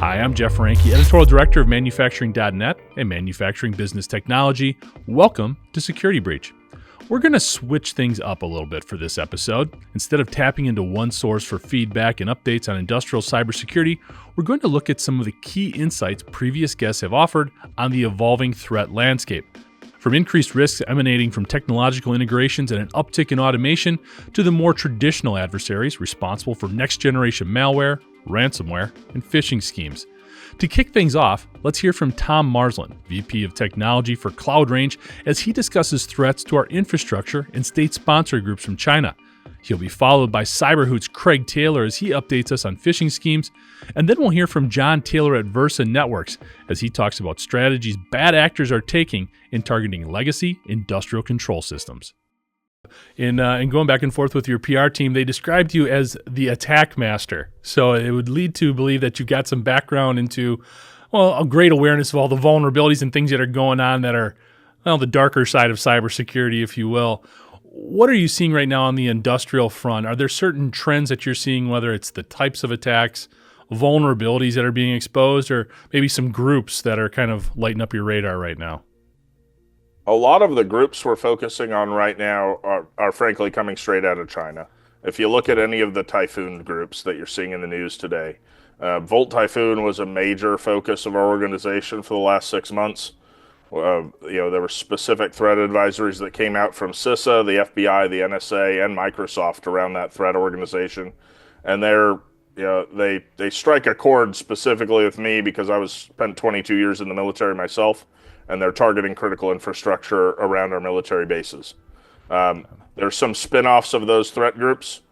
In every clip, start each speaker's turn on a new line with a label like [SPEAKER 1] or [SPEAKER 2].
[SPEAKER 1] Hi, I'm Jeff Ranke, Editorial Director of Manufacturing.net and Manufacturing Business Technology. Welcome to Security Breach. We're going to switch things up a little bit for this episode. Instead of tapping into one source for feedback and updates on industrial cybersecurity, we're going to look at some of the key insights previous guests have offered on the evolving threat landscape. From increased risks emanating from technological integrations and an uptick in automation to the more traditional adversaries responsible for next-generation malware, ransomware, and phishing schemes. To kick things off, let's hear from Tom Marsland, VP of Technology for Cloud Range, as he discusses threats to our infrastructure and state-sponsored groups from China. He'll be followed by Cyberhoot's Craig Taylor as he updates us on phishing schemes, and then we'll hear from Jon Taylor at Versa Networks as he talks about strategies bad actors are taking in targeting legacy industrial control systems. In going back and forth with your PR team, they described you as the attack master. So it would lead to believe that you've got some background into, well, a great awareness of all the vulnerabilities and things that are going on that are, well, the darker side of cybersecurity, if you will. What are you seeing right now on the industrial front? Are there certain trends that you're seeing, whether it's the types of attacks, vulnerabilities that are being exposed, or maybe some groups that are kind of lighting up your radar right now?
[SPEAKER 2] A lot of the groups we're focusing on right now are frankly coming straight out of China. If you look at any of the typhoon groups that you're seeing in the news today, Volt Typhoon was a major focus of our organization for the last 6 months. There were specific threat advisories that came out from CISA, the FBI, the NSA, and Microsoft around that threat organization. And they strike a chord specifically with me because I spent 22 years in the military myself, and they're targeting critical infrastructure around our military bases. There's some spin-offs of those threat groups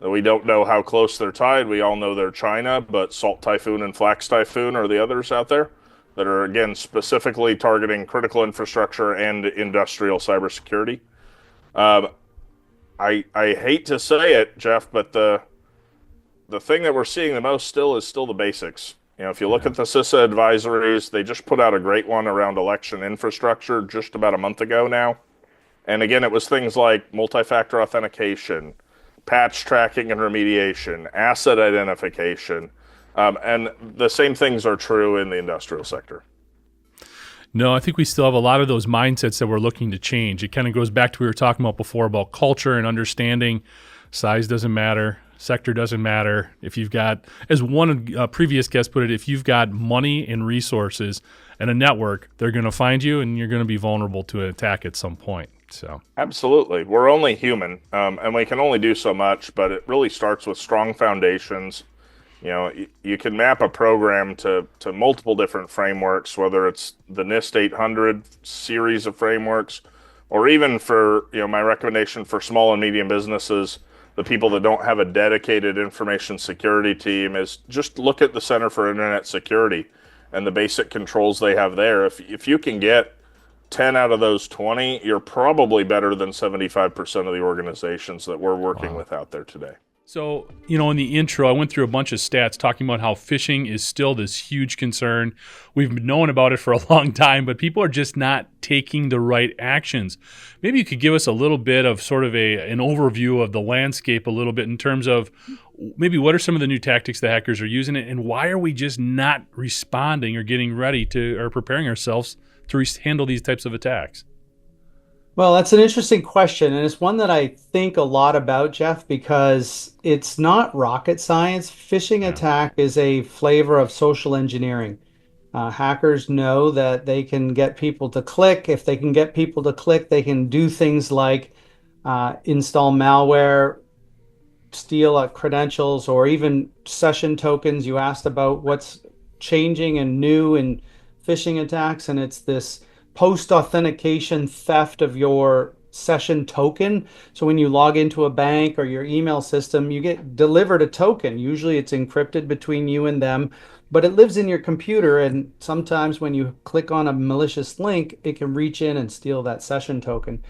[SPEAKER 2] that we don't know how close they're tied. We all know they're China, but Salt Typhoon and Flax Typhoon are the others out there that are, again, specifically targeting critical infrastructure and industrial cybersecurity. I hate to say it, Jeff, but the thing that we're seeing the most is still the basics. If you look at the CISA advisories, they just put out a great one around election infrastructure just about a month ago now. And again, it was things like multi-factor authentication, patch tracking and remediation, asset identification, and the same things are true in the industrial sector.
[SPEAKER 1] No, I think we still have a lot of those mindsets that we're looking to change. It kind of goes back to what we were talking about before about culture and understanding size doesn't matter. Sector doesn't matter. If you've got, as one previous guest put it, if you've got money and resources and a network, they're going to find you and you're going to be vulnerable to an attack at some point. So
[SPEAKER 2] absolutely. We're only human, and we can only do so much, but it really starts with strong foundations. You can map a program to multiple different frameworks, whether it's the NIST 800 series of frameworks, or even for, my recommendation for small and medium businesses, the people that don't have a dedicated information security team, is just look at the Center for Internet Security and the basic controls they have there. If you can get 10 out of those 20, you're probably better than 75% of the organizations that we're working with out there today.
[SPEAKER 1] So, in the intro, I went through a bunch of stats talking about how phishing is still this huge concern. We've known about it for a long time, but people are just not taking the right actions. Maybe you could give us a little bit of sort of an overview of the landscape a little bit in terms of maybe what are some of the new tactics the hackers are using, and why are we just not responding or getting ready to or preparing ourselves to handle these types of attacks?
[SPEAKER 3] Well, that's an interesting question, and it's one that I think a lot about, Jeff, because it's not rocket science. Phishing attack is a flavor of social engineering. Hackers know that they can get people to click. If they can get people to click, they can do things like install malware, steal credentials, or even session tokens. You asked about what's changing and new in phishing attacks, and it's this post-authentication theft of your session token. So when you log into a bank or your email system, you get delivered a token. Usually it's encrypted between you and them, but it lives in your computer, and sometimes when you click on a malicious link, it can reach in and steal that session token.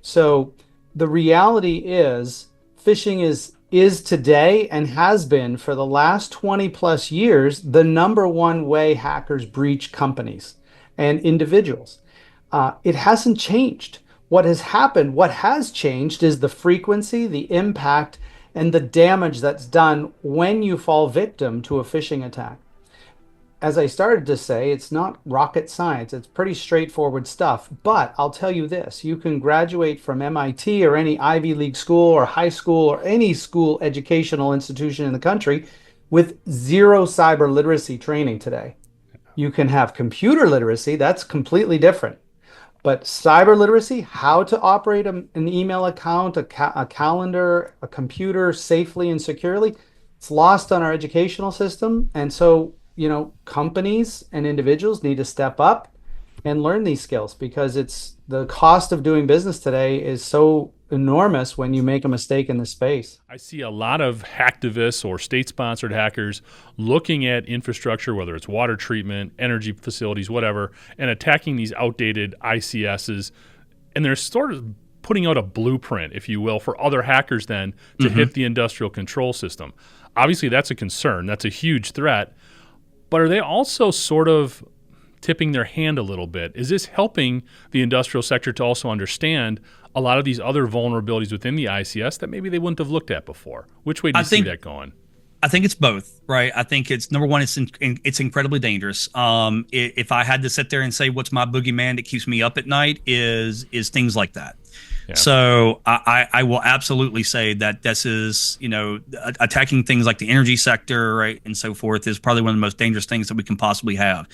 [SPEAKER 3] So the reality is phishing is today, and has been for the last 20 plus years, the number one way hackers breach companies and individuals. It hasn't changed. What has changed is the frequency, the impact, and the damage that's done when you fall victim to a phishing attack. as I started to say, it's not rocket science. It's pretty straightforward stuff. But I'll tell you this, you can graduate from MIT or any Ivy League school or high school or any school educational institution in the country with zero cyber literacy training today. You can have computer literacy, that's completely different. But cyber literacy, how to operate an email account, a calendar, a computer safely and securely, it's lost on our educational system. And so, companies and individuals need to step up and learn these skills because it's the cost of doing business today is so enormous when you make a mistake in this space.
[SPEAKER 1] I see a lot of hacktivists or state-sponsored hackers looking at infrastructure, whether it's water treatment, energy facilities, whatever, and attacking these outdated ICSs. And they're sort of putting out a blueprint, if you will, for other hackers then to hit the industrial control system. Obviously, that's a concern. That's a huge threat. But are they also sort of tipping their hand a little bit? Is this helping the industrial sector to also understand a lot of these other vulnerabilities within the ICS that maybe they wouldn't have looked at before? Which way do you see that going?
[SPEAKER 4] I think it's both, right? I think it's number one, it's incredibly dangerous. If I had to sit there and say what's my boogeyman that keeps me up at night is things like that. Yeah. So I will absolutely say that this is, attacking things like the energy sector, right, and so forth is probably one of the most dangerous things that we can possibly have.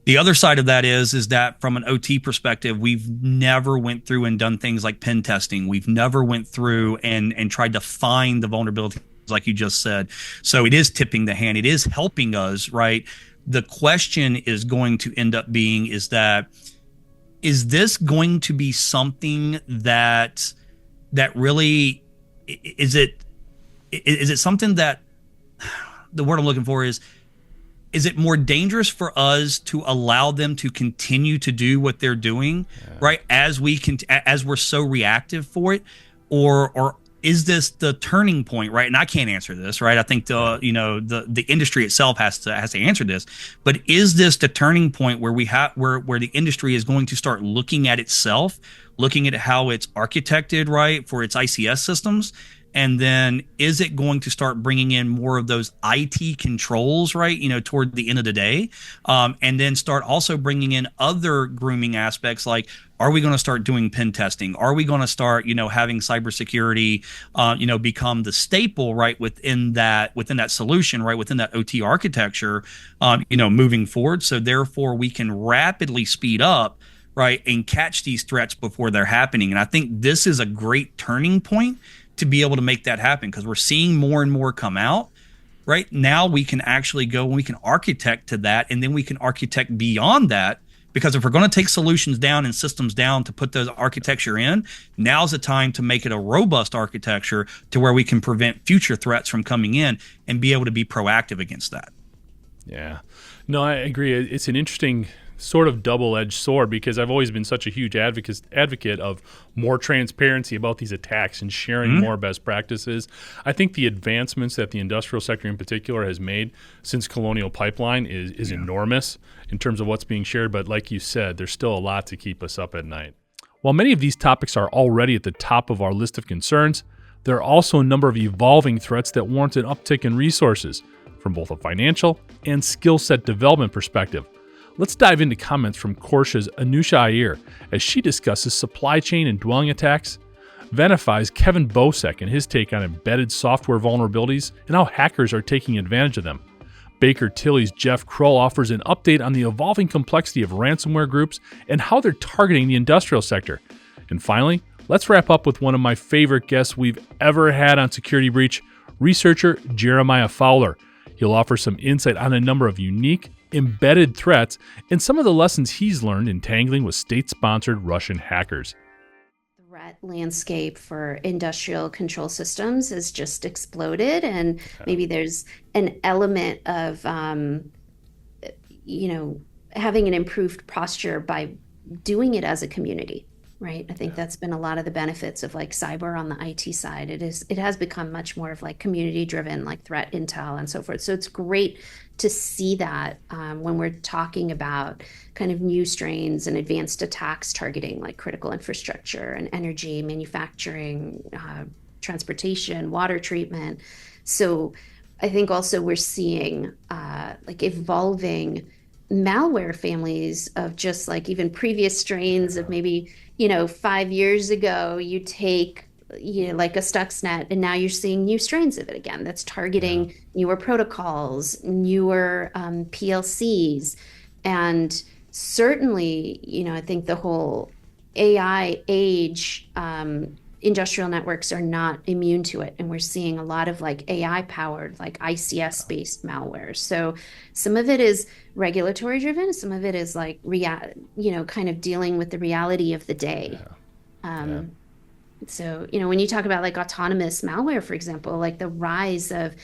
[SPEAKER 4] The other side of that is that from an OT perspective, we've never went through and done things like pen testing. We've never went through and tried to find the vulnerabilities like you just said. So it is tipping the hand. It is helping us, right? The question is going to end up being is this going to be something that really is it something that the word I'm looking for is it more dangerous for us to allow them to continue to do what they're doing, right? As we're so reactive for it, or is this the turning point, right? And I can't answer this, right? I think the industry itself has to answer this. But is this the turning point where where the industry is going to start looking at itself, looking at how it's architected, right, for its ICS systems? And then is it going to start bringing in more of those IT controls, right, toward the end of the day? And then start also bringing in other grooming aspects like, are we going to start doing pen testing? Are we going to start, having cybersecurity, become the staple, right, within that solution, right, within that OT architecture, moving forward? So therefore we can rapidly speed up, right, and catch these threats before they're happening. And I think this is a great turning point to be able to make that happen because we're seeing more and more come out. Right now, we can actually go and we can architect to that, and then we can architect beyond that. Because if we're going to take solutions down and systems down to put those architecture in, now's the time to make it a robust architecture to where we can prevent future threats from coming in and be able to be proactive against that.
[SPEAKER 1] Yeah, no, I agree. It's an interesting sort of double-edged sword because I've always been such a huge advocate of more transparency about these attacks and sharing more best practices. I think the advancements that the industrial sector in particular has made since Colonial Pipeline is enormous in terms of what's being shared. But like you said, there's still a lot to keep us up at night. While many of these topics are already at the top of our list of concerns, there are also a number of evolving threats that warrant an uptick in resources from both a financial and skill set development perspective. Let's dive into comments from Corsha's Anusha Iyer as she discusses supply chain and dwelling attacks, Venafi's Kevin Bocek and his take on embedded software vulnerabilities and how hackers are taking advantage of them. Baker Tilly's Jeff Krull offers an update on the evolving complexity of ransomware groups and how they're targeting the industrial sector. And finally, let's wrap up with one of my favorite guests we've ever had on Security Breach, researcher Jeremiah Fowler. He'll offer some insight on a number of unique embedded threats and some of the lessons he's learned in tangling with state-sponsored Russian hackers.
[SPEAKER 5] The threat landscape for industrial control systems has just exploded, and maybe there's an element of, having an improved posture by doing it as a community. Right. I think that's been a lot of the benefits of like cyber on the IT side. It has become much more of like community driven, like threat intel and so forth. So it's great to see that when we're talking about kind of new strains and advanced attacks targeting like critical infrastructure and energy, manufacturing, transportation, water treatment. So I think also we're seeing like evolving malware families of just like even previous strains of maybe, 5 years ago, you take, like a Stuxnet, and now you're seeing new strains of it again that's targeting newer protocols, newer PLCs. And certainly, I think the whole AI age, industrial networks are not immune to it. And we're seeing a lot of like AI powered, like ICS based malware. So some of it is regulatory driven, some of it is like, kind of dealing with the reality of the day. So, when you talk about like autonomous malware, for example, like the rise of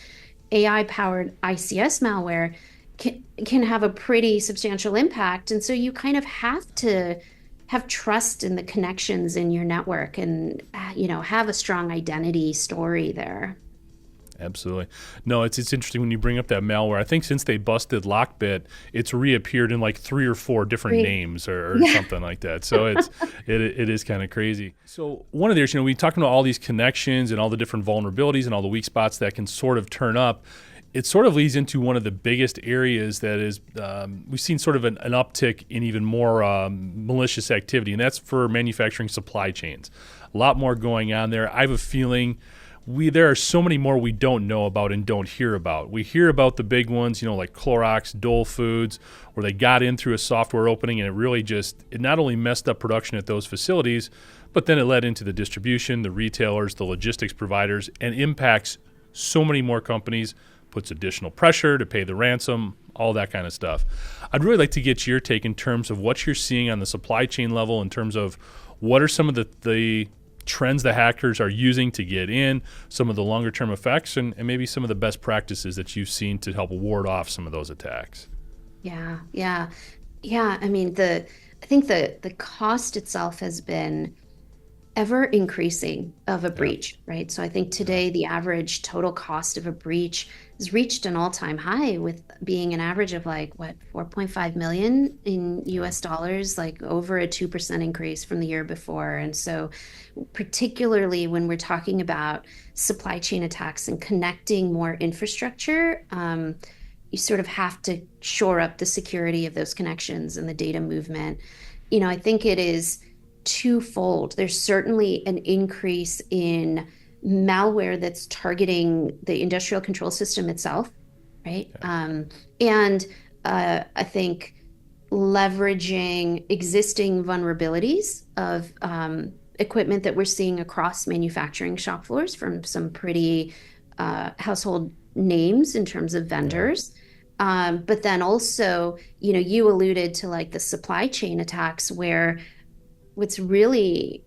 [SPEAKER 5] AI powered ICS malware can have a pretty substantial impact. And so you kind of have to have trust in the connections in your network and, have a strong identity story there.
[SPEAKER 1] Absolutely. No, it's interesting when you bring up that malware. I think since they busted Lockbit, it's reappeared in like 3 or 4 different names or something like that. So it is kind of crazy. So one of theirs, we talked about all these connections and all the different vulnerabilities and all the weak spots that can sort of turn up. It sort of leads into one of the biggest areas that is, we've seen sort of an uptick in even more malicious activity, and that's for manufacturing supply chains. A lot more going on there. I have a feeling there are so many more we don't know about and don't hear about. We hear about the big ones, like Clorox, Dole Foods, where they got in through a software opening and it not only messed up production at those facilities, but then it led into the distribution, the retailers, the logistics providers, and impacts so many more companies, puts additional pressure to pay the ransom, all that kind of stuff. I'd really like to get your take in terms of what you're seeing on the supply chain level, in terms of what are some of the trends the hackers are using to get in, some of the longer term effects, and maybe some of the best practices that you've seen to help ward off some of those attacks.
[SPEAKER 5] Yeah. I mean, I think the cost itself has been ever increasing of a breach, right? So I think today the average total cost of a breach has reached an all-time high, with being an average of like 4.5 million in US dollars, like over a 2% increase from the year before. And so particularly when we're talking about supply chain attacks and connecting more infrastructure, you sort of have to shore up the security of those connections and the data movement. I think it is twofold. There's certainly an increase in malware that's targeting the industrial control system itself, right? And I think leveraging existing vulnerabilities of equipment that we're seeing across manufacturing shop floors from some pretty household names in terms of vendors. But then also, you alluded to like the supply chain attacks, where what's really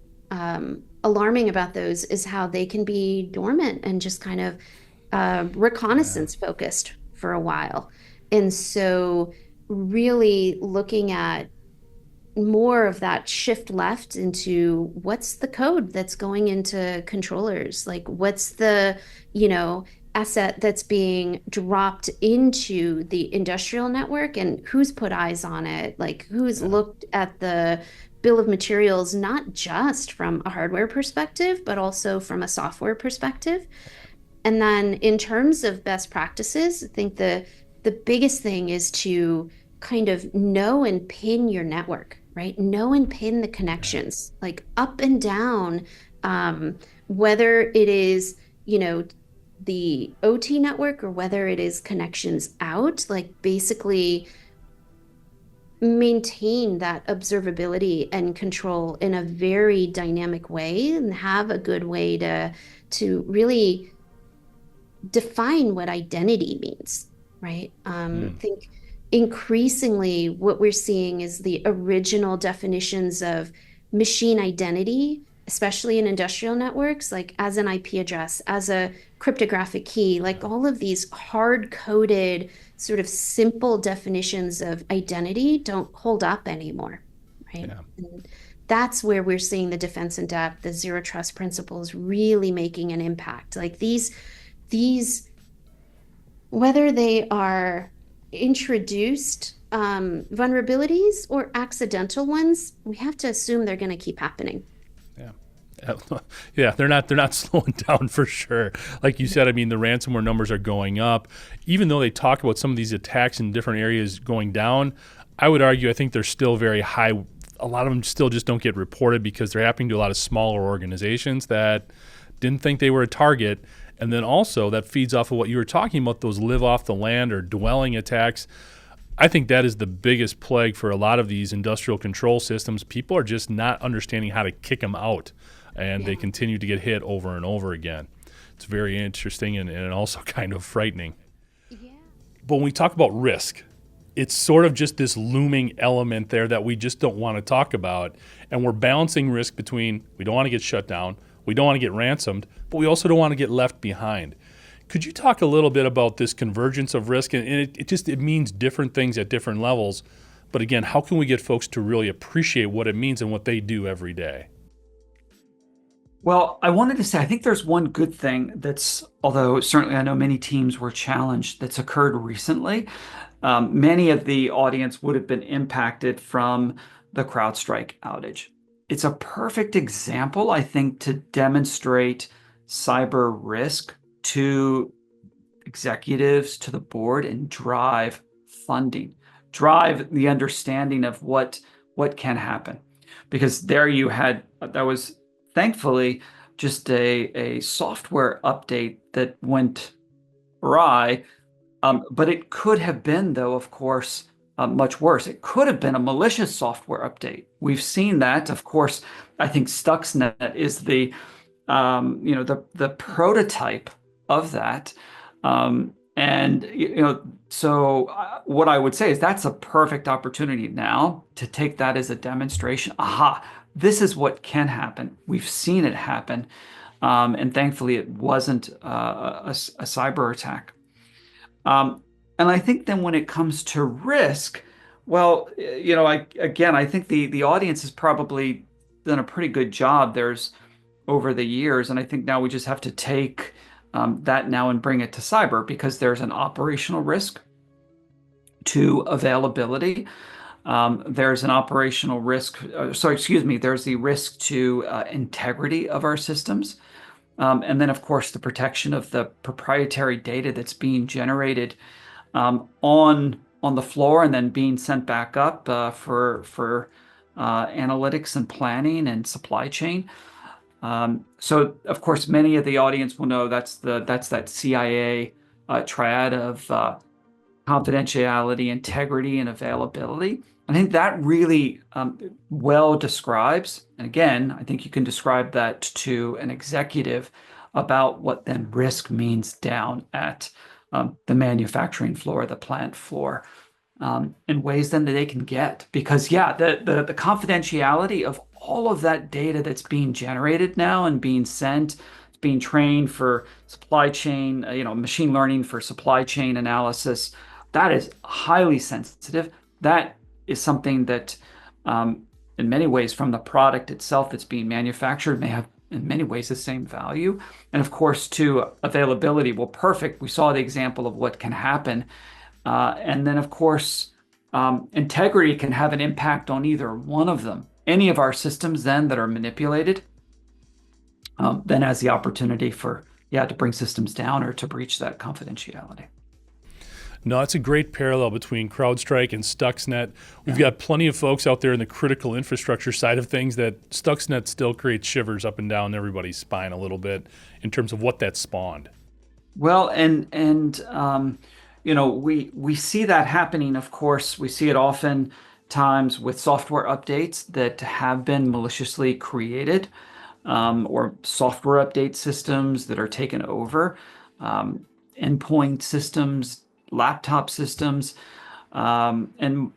[SPEAKER 5] alarming about those is how they can be dormant and just kind of reconnaissance focused for a while. And so really looking at more of that shift left into what's the code that's going into controllers, like what's the asset that's being dropped into the industrial network, and who's put eyes on it, like who's looked at the bill of materials, not just from a hardware perspective, but also from a software perspective. And then in terms of best practices, I think the biggest thing is to kind of know and pin your network, right? Know and pin the connections, like up and down, whether it is, the OT network or whether it is connections out, like basically maintain that observability and control in a very dynamic way, and have a good way to really define what identity means, right? I think increasingly what we're seeing is the original definitions of machine identity, especially in industrial networks, like as an IP address, as a cryptographic key, like all of these hard-coded sort of simple definitions of identity don't hold up anymore, right? Yeah. And that's where we're seeing the defense in depth, the zero trust principles really making an impact. Like these, whether they are introduced vulnerabilities or accidental ones, we have to assume they're going to keep happening.
[SPEAKER 1] Yeah, they're not slowing down for sure. Like you said, I mean, the ransomware numbers are going up. Even though they talk about some of these attacks in different areas going down, I would argue I think they're still very high. A lot of them still just don't get reported because they're happening to a lot of smaller organizations that didn't think they were a target. And then also that feeds off of what you were talking about, those live off the land or dwelling attacks. I think that is the biggest plague for a lot of these industrial control systems. People are just not understanding how to kick them out, and they continue to get hit over and over again. It's very interesting and also kind of frightening. Yeah. But when we talk about risk, it's sort of just this looming element there that we just don't want to talk about. And we're balancing risk between we don't want to get shut down, we don't want to get ransomed, but we also don't want to get left behind. Could you talk a little bit about this convergence of risk? And it means different things at different levels. But again, how can we get folks to really appreciate what it means and what they do every day?
[SPEAKER 6] Well, I wanted to say, I think there's one good thing that's, although certainly I know many teams were challenged, that's occurred recently. Many of the audience would have been impacted from the CrowdStrike outage. It's a perfect example, I think, to demonstrate cyber risk to executives, to the board, and drive funding, drive the understanding of what can happen. Because there you had, that was thankfully just a software update that went awry, but it could have been, though, of course, much worse. It could have been a malicious software update. We've seen that. Of course, I think Stuxnet is the prototype of that. So what I would say is that's a perfect opportunity now to take that as a demonstration. Aha, this is what can happen. We've seen it happen. And thankfully it wasn't a cyber attack. And I think then when it comes to risk, well, I think the audience has probably done a pretty good job. There's over the years, and I think now we just have to take that now and bring it to cyber, because there's an operational risk to availability. There's an operational risk. There's the risk to integrity of our systems. And then, of course, the protection of the proprietary data that's being generated on the floor and then being sent back up for analytics and planning and supply chain. So, of course, many of the audience will know that's that CIA triad of confidentiality, integrity, and availability. I think that really well describes, and again, I think you can describe that to an executive about what then risk means down at the manufacturing floor, the plant floor, in ways then that they can get. Because the confidentiality of all of that data that's being generated now and being sent, being trained for supply chain, machine learning for supply chain analysis, that is highly sensitive. That is something that, in many ways, from the product itself that's being manufactured, may have in many ways the same value. And of course, to availability, well, perfect. We saw the example of what can happen. And then, of course, integrity can have an impact on either one of them. Any of our systems then that are manipulated then has the opportunity for, to bring systems down or to breach that confidentiality.
[SPEAKER 1] No, it's a great parallel between CrowdStrike and Stuxnet. We've got plenty of folks out there in the critical infrastructure side of things that Stuxnet still creates shivers up and down everybody's spine a little bit in terms of what that spawned.
[SPEAKER 6] Well, and we see that happening. Of course, we see it often times with software updates that have been maliciously created, or software update systems that are taken over, endpoint systems, laptop systems. And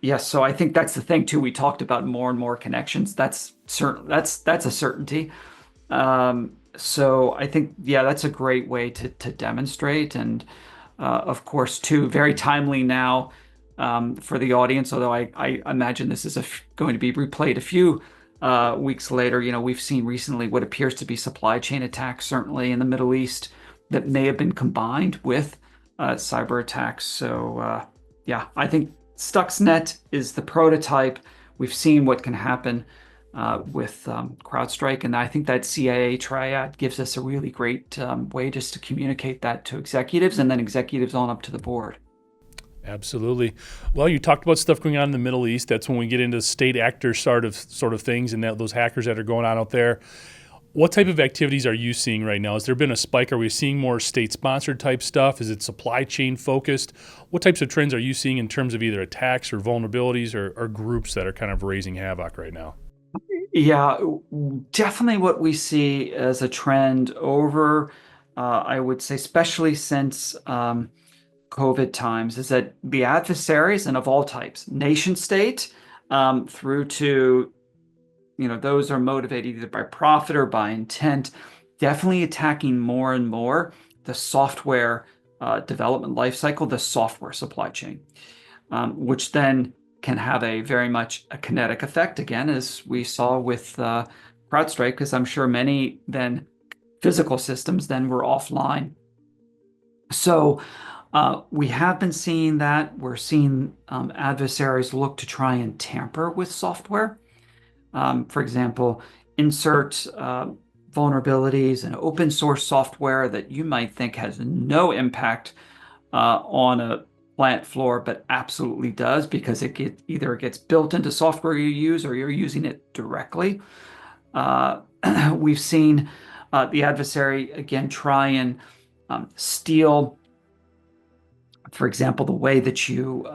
[SPEAKER 6] yes, so I think that's the thing too. We talked about more and more connections. That's certain. That's a certainty. So I think, that's a great way to demonstrate. And of course, too, very timely now for the audience, although I imagine this is going to be replayed a few weeks later. We've seen recently what appears to be supply chain attacks, certainly in the Middle East, that may have been combined with cyber attacks. So I think Stuxnet is the prototype. We've seen what can happen with CrowdStrike. And I think that CIA triad gives us a really great way just to communicate that to executives and then executives on up to the board.
[SPEAKER 1] Absolutely. Well, you talked about stuff going on in the Middle East. That's when we get into state actor sort of things and those hackers that are going on out there. What type of activities are you seeing right now? Has there been a spike? Are we seeing more state-sponsored type stuff? Is it supply chain focused? What types of trends are you seeing in terms of either attacks or vulnerabilities or groups that are kind of raising havoc right now?
[SPEAKER 6] Yeah, definitely what we see as a trend over, I would say, especially since COVID times, is that the adversaries, and of all types, nation state through to those are motivated either by profit or by intent, definitely attacking more and more the software development lifecycle, the software supply chain, which then can have a very much a kinetic effect, again, as we saw with CrowdStrike, because I'm sure many then physical systems then were offline. So we have been seeing that. We're seeing adversaries look to try and tamper with software. For example, insert vulnerabilities in open source software that you might think has no impact on a plant floor, but absolutely does, because either it gets built into software you use or you're using it directly. We've seen the adversary, again, try and steal, for example, the way that you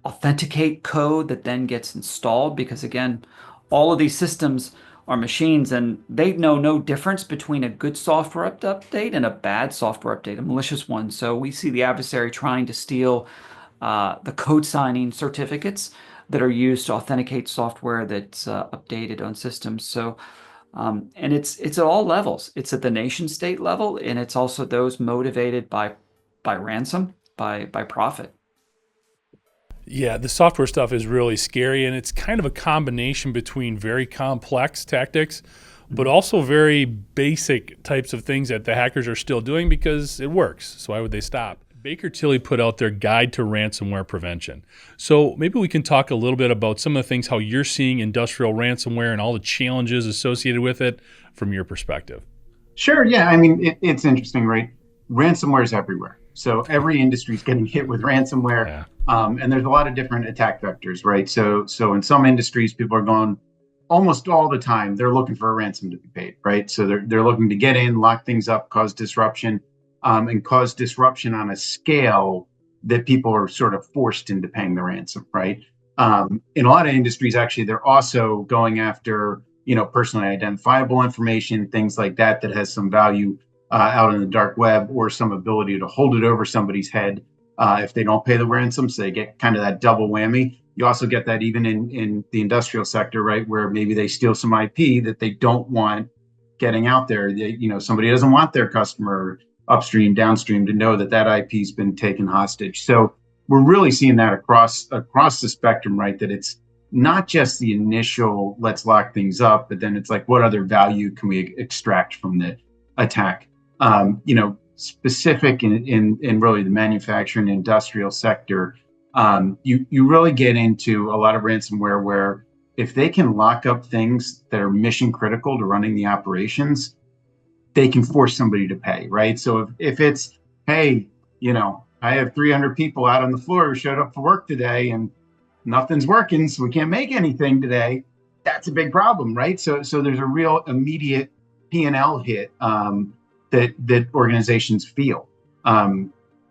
[SPEAKER 6] authenticate code that then gets installed, because again, all of these systems are machines and they know no difference between a good software update and a bad software update, a malicious one. So we see the adversary trying to steal the code signing certificates that are used to authenticate software that's updated on systems. So and it's at all levels. It's at the nation state level, and it's also those motivated by ransom, by profit.
[SPEAKER 1] Yeah, the software stuff is really scary, and it's kind of a combination between very complex tactics, but also very basic types of things that the hackers are still doing because it works. So why would they stop? Baker Tilly put out their Guide to Ransomware Prevention. So maybe we can talk a little bit about some of the things, how you're seeing industrial ransomware and all the challenges associated with it from your perspective.
[SPEAKER 7] Sure, yeah. I mean, it's interesting, right? Ransomware is everywhere. So every industry is getting hit with ransomware.
[SPEAKER 1] Yeah.
[SPEAKER 7] And there's a lot of different attack vectors, right? So in some industries, people are going almost all the time, they're looking for a ransom to be paid, right? So they're looking to get in, lock things up, cause disruption, and cause disruption on a scale that people are sort of forced into paying the ransom, right? In a lot of industries, actually, they're also going after, personally identifiable information, things like that has some value out in the dark web, or some ability to hold it over somebody's head if they don't pay the ransom. So they get kind of that double whammy. You also get that even in the industrial sector, right, where maybe they steal some IP that they don't want getting out there. Somebody doesn't want their customer upstream, downstream to know that IP's been taken hostage. So we're really seeing that across the spectrum, right? That it's not just the initial let's lock things up, but then it's like, what other value can we extract from the attack? Specific in really the manufacturing industrial sector, you really get into a lot of ransomware where if they can lock up things that are mission critical to running the operations, they can force somebody to pay, right? So if it's, hey, I have 300 people out on the floor who showed up for work today and nothing's working, so we can't make anything today, that's a big problem, right? So there's a real immediate P&L hit that organizations feel.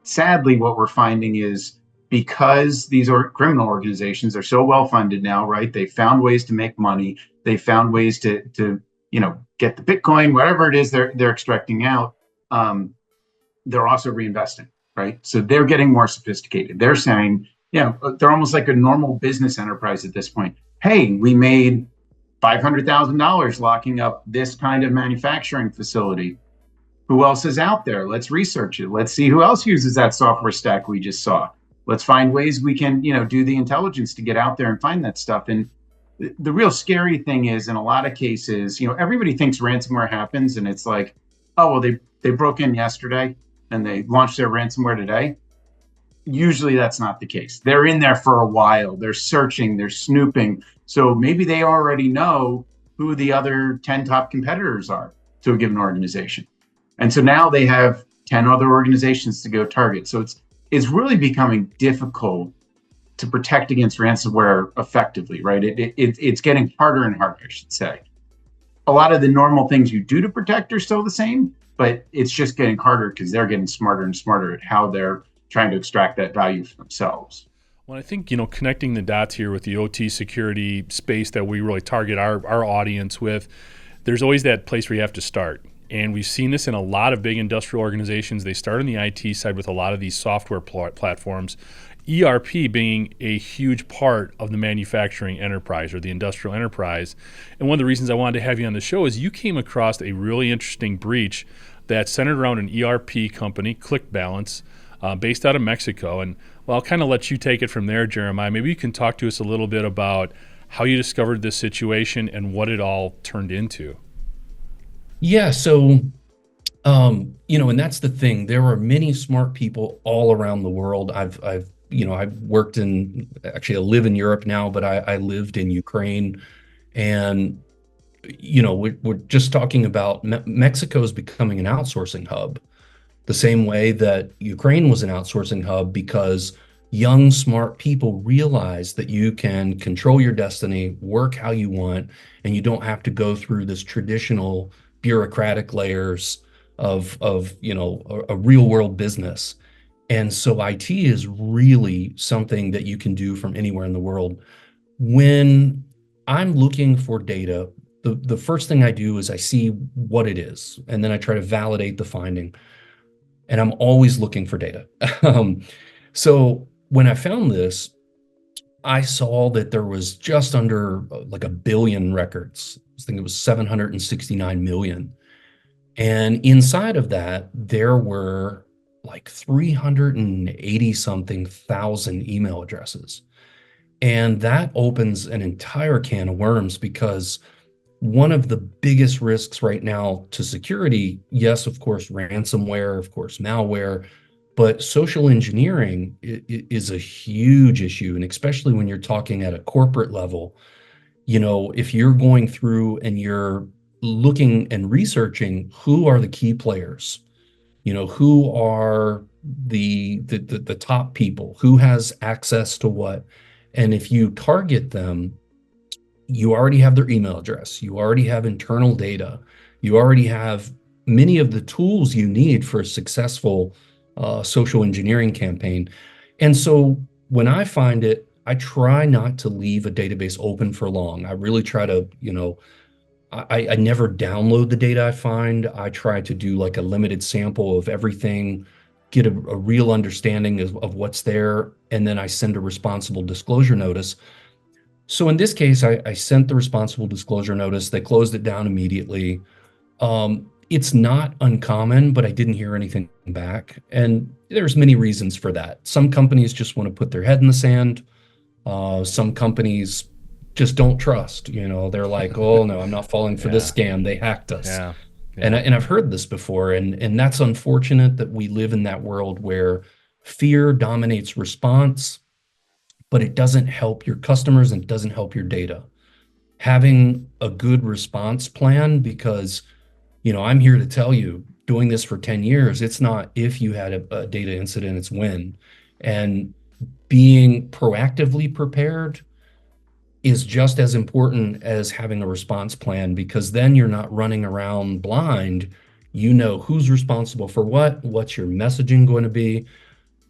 [SPEAKER 7] Sadly, what we're finding is because these are criminal organizations are so well funded now, right? They found ways to make money. They found ways to get the Bitcoin, whatever it is they're extracting out. They're also reinvesting, right? So they're getting more sophisticated. They're saying, they're almost like a normal business enterprise at this point. Hey, we made $500,000 locking up this kind of manufacturing facility. Who else is out there? Let's research it. Let's see who else uses that software stack we just saw. Let's find ways we can, do the intelligence to get out there and find that stuff. And the real scary thing is, in a lot of cases, everybody thinks ransomware happens and it's like, oh, well, they broke in yesterday and they launched their ransomware today. usually that's not the case. They're in there for a while. They're searching, they're snooping. So maybe they already know who the other 10 top competitors are to a given organization. And so now they have 10 other organizations to go target. So it's really becoming difficult to protect against ransomware effectively, right? It's getting harder and harder, I should say. A lot of the normal things you do to protect are still the same, but it's just getting harder because they're getting smarter and smarter at how they're trying to extract that value for themselves.
[SPEAKER 1] Well, I think, connecting the dots here with the OT security space that we really target our audience with, there's always that place where you have to start. And we've seen this in a lot of big industrial organizations. They start on the IT side with a lot of these software platforms, ERP being a huge part of the manufacturing enterprise or the industrial enterprise. And one of the reasons I wanted to have you on the show is you came across a really interesting breach that centered around an ERP company, ClickBalance, based out of Mexico. And well, I'll kind of let you take it from there, Jeremiah. Maybe you can talk to us a little bit about how you discovered this situation and what it all turned into.
[SPEAKER 8] Yeah, so, and that's the thing. There are many smart people all around the world. I've worked actually I live in Europe now, but I lived in Ukraine. And, we're just talking about Mexico is becoming an outsourcing hub, the same way that Ukraine was an outsourcing hub, because young, smart people realize that you can control your destiny, work how you want, and you don't have to go through this traditional bureaucratic layers of a real world business. And so IT is really something that you can do from anywhere in the world. When I'm looking for data, the first thing I do is I see what it is, and then I try to validate the finding. And I'm always looking for data. So when I found this, I saw that there was just under like 1 billion records. I think it was 769 million. And inside of that, there were like 380 something thousand email addresses. And that opens an entire can of worms, because one of the biggest risks right now to security, yes, of course, ransomware, of course, malware, but social engineering is a huge issue. And especially when you're talking at a corporate level, if you're going through and you're looking and researching who are the key players, who are the top people, who has access to what, and if you target them, you already have their email address, you already have internal data, you already have many of the tools you need for a successful social engineering campaign. And so when I find it, I try not to leave a database open for long. I really try to, I never download the data I find. I try to do like a limited sample of everything, get a real understanding of what's there, and then I send a responsible disclosure notice. So in this case, I sent the responsible disclosure notice. They closed it down immediately. It's not uncommon, but I didn't hear anything back. And there's many reasons for that. Some companies just want to put their head in the sand. Some companies just don't trust. They're like, oh no, I'm not falling for this scam. They hacked us. Yeah. And I've heard this before, and that's unfortunate that we live in that world where fear dominates response, but it doesn't help your customers and it doesn't help your data. Having a good response plan, because I'm here to tell you, doing this for 10 years, it's not if you had a data incident, it's when. And being proactively prepared is just as important as having a response plan, because then you're not running around blind. You know who's responsible for what's your messaging going to be,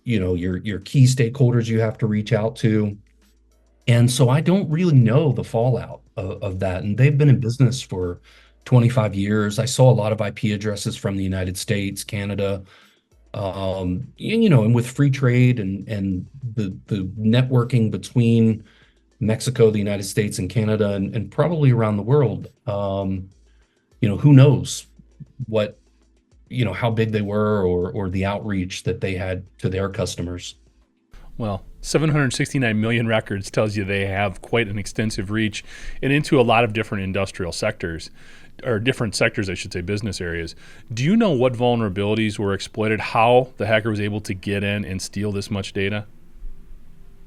[SPEAKER 8] your key stakeholders you have to reach out to. And so I don't really know the fallout of that. And they've been in business for 25 years. I saw a lot of IP addresses from the United States, Canada, and with free trade and the networking between Mexico, the United States, and Canada, and probably around the world, who knows what, how big they were or the outreach that they had to their customers.
[SPEAKER 1] Well, 769 million records tells you they have quite an extensive reach and into a lot of different industrial sectors. or different sectors, I should say, business areas. Do you know what vulnerabilities were exploited, how the hacker was able to get in and steal this much data?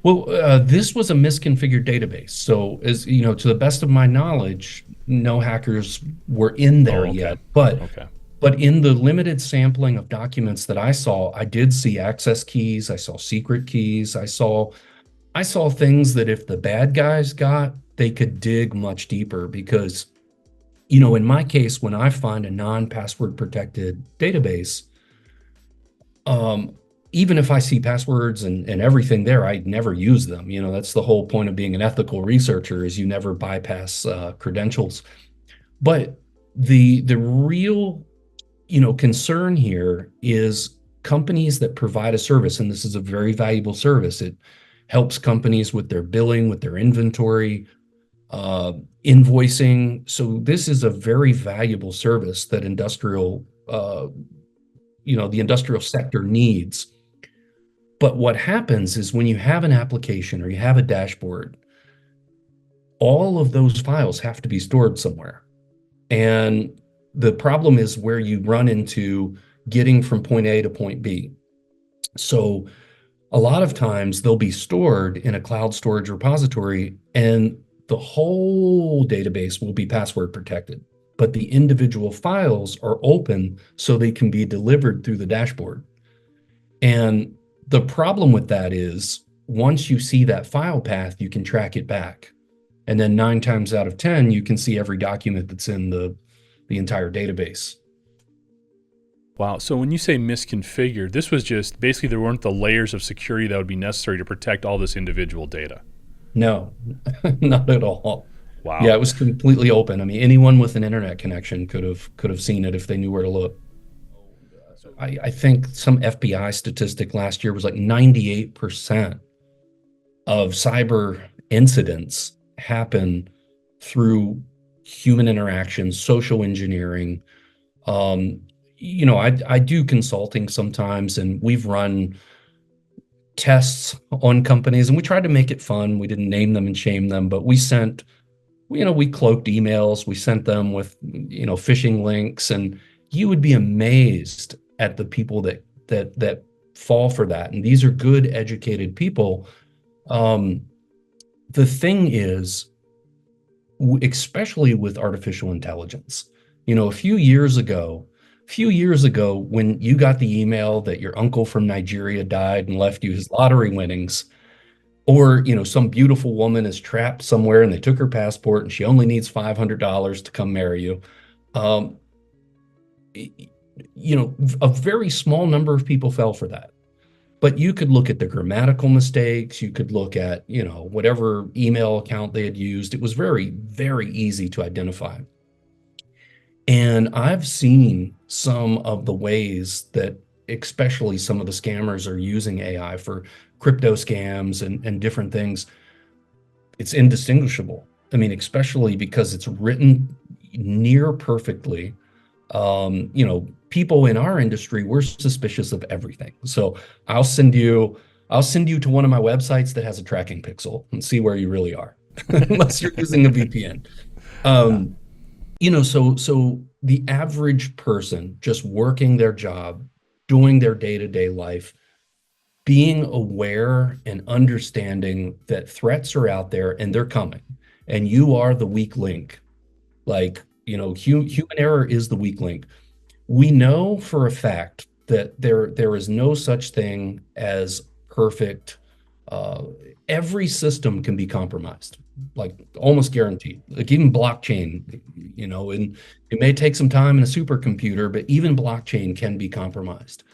[SPEAKER 8] Well, this was a misconfigured database. So, as you know, to the best of my knowledge, no hackers were in there yet. But in the limited sampling of documents that I saw, I did see access keys, I saw secret keys, I saw things that if the bad guys got, they could dig much deeper because, you know, in my case, when I find a non-password protected database, even if I see passwords and everything there, I never use them. You know, that's the whole point of being an ethical researcher is you never bypass credentials. But the real, you know, concern here is companies that provide a service, and this is a very valuable service. It helps companies with their billing, with their inventory, invoicing. So this is a very valuable service that industrial, you know, the industrial sector needs. But what happens is when you have an application or you have a dashboard, all of those files have to be stored somewhere. And the problem is where you run into getting from point A to point B. So a lot of times they'll be stored in a cloud storage repository and the whole database will be password protected, but the individual files are open so they can be delivered through the dashboard. And the problem with that is once you see that file path, you can track it back. And then 9 times out of 10, you can see every document that's in the entire database.
[SPEAKER 1] Wow. So when you say misconfigured, this was just basically there weren't the layers of security that would be necessary to protect all this individual data.
[SPEAKER 8] No, not at all.
[SPEAKER 1] Wow.
[SPEAKER 8] Yeah, it was completely open. I mean, anyone with an internet connection could have seen it if they knew where to look. I think some FBI statistic last year was like 98% of cyber incidents happen through human interaction, social engineering. You know, I do consulting sometimes, and we've run tests on companies, and we tried to make it fun. We didn't name them and shame them, but we sent, you know, we cloaked emails. We sent them with, you know, phishing links, and you would be amazed at the people that fall for that. And these are good, educated people. The thing is, especially with artificial intelligence, you know, a few years ago, when you got the email that your uncle from Nigeria died and left you his lottery winnings, or, you know, some beautiful woman is trapped somewhere and they took her passport and she only needs $500 to come marry you. You know, a very small number of people fell for that. But you could look at the grammatical mistakes. You could look at, you know, whatever email account they had used. It was very, very easy to identify. And I've seen some of the ways that especially some of the scammers are using AI for crypto scams and different things. It's indistinguishable. I mean, especially because it's written near perfectly. You know, people in our industry, we're suspicious of everything. So I'll send you to one of my websites that has a tracking pixel and see where you really are, unless you're using a VPN. You know, so the average person just working their job, doing their day-to-day life, being aware and understanding that threats are out there and they're coming, and you are the weak link. Like, you know, human error is the weak link. We know for a fact that there is no such thing as perfect. Every system can be compromised, like almost guaranteed. Like even blockchain, you know, and it may take some time in a supercomputer, but even blockchain can be compromised.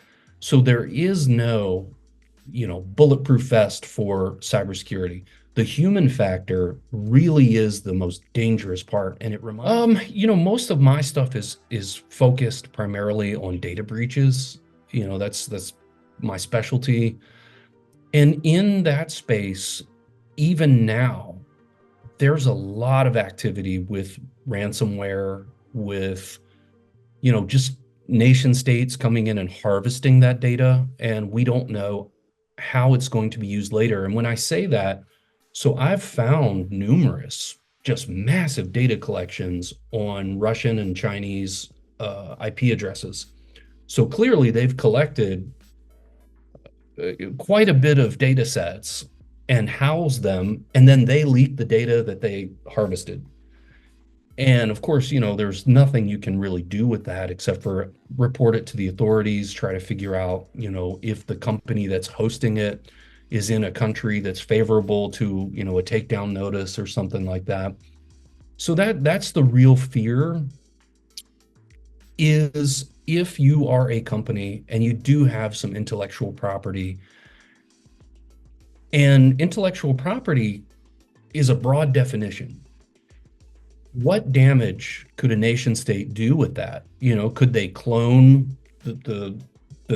[SPEAKER 8] So there is no, you know, bulletproof vest for cybersecurity. The human factor really is the most dangerous part, and it reminds you know, most of my stuff is focused primarily on data breaches. You know, that's my specialty. And in that space, even now, there's a lot of activity with ransomware, with, you know, just nation states coming in and harvesting that data, and we don't know how it's going to be used later. And when I say that, so I've found numerous just massive data collections on Russian and Chinese IP addresses. So clearly they've collected quite a bit of data sets and housed them, and then they leak the data that they harvested. And of course, there's nothing you can really do with that except for report it to the authorities, try to figure out, if the company that's hosting it is in a country that's favorable to, a takedown notice or something like that. So that's the real fear, is if you are a company and you do have some intellectual property, and intellectual property is a broad definition. What damage could a nation state do with that? Could they clone the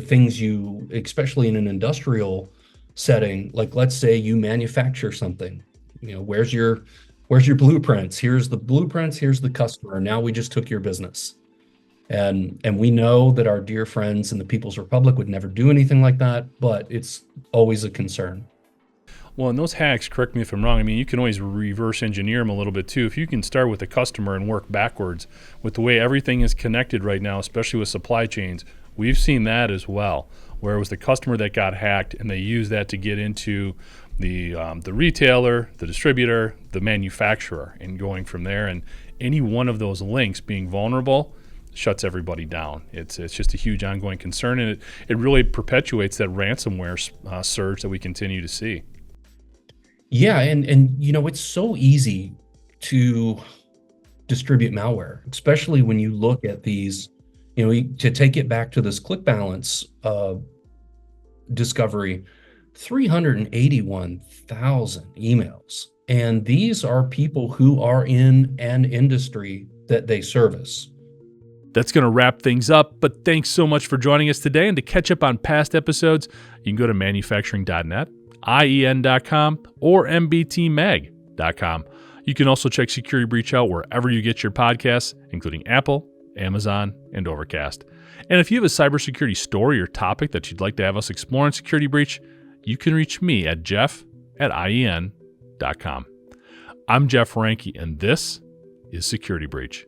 [SPEAKER 8] things you, especially in an industrial setting, like let's say you manufacture something, where's your blueprints? Here's the blueprints, here's the customer. Now we just took your business. And we know that our dear friends in the People's Republic would never do anything like that, but it's always a concern.
[SPEAKER 1] Well, and those hacks, correct me if I'm wrong, you can always reverse engineer them a little bit too. If you can start with the customer and work backwards with the way everything is connected right now, especially with supply chains, we've seen that as well, where it was the customer that got hacked and they used that to get into the retailer, the distributor, the manufacturer, and going from there. And any one of those links being vulnerable shuts everybody down. It's just a huge ongoing concern, and it really perpetuates that ransomware surge that we continue to see.
[SPEAKER 8] Yeah, and it's so easy to distribute malware, especially when you look at these, to take it back to this ClickBalance discovery, 381,000 emails. And these are people who are in an industry that they service.
[SPEAKER 1] That's going to wrap things up, but thanks so much for joining us today. And to catch up on past episodes, you can go to manufacturing.net, IEN.com, or MBTmag.com. You can also check Security Breach out wherever you get your podcasts, including Apple, Amazon, and Overcast. And if you have a cybersecurity story or topic that you'd like to have us explore in Security Breach, you can reach me at jeff@IEN.com. I'm Jeff Ranke, and this is Security Breach.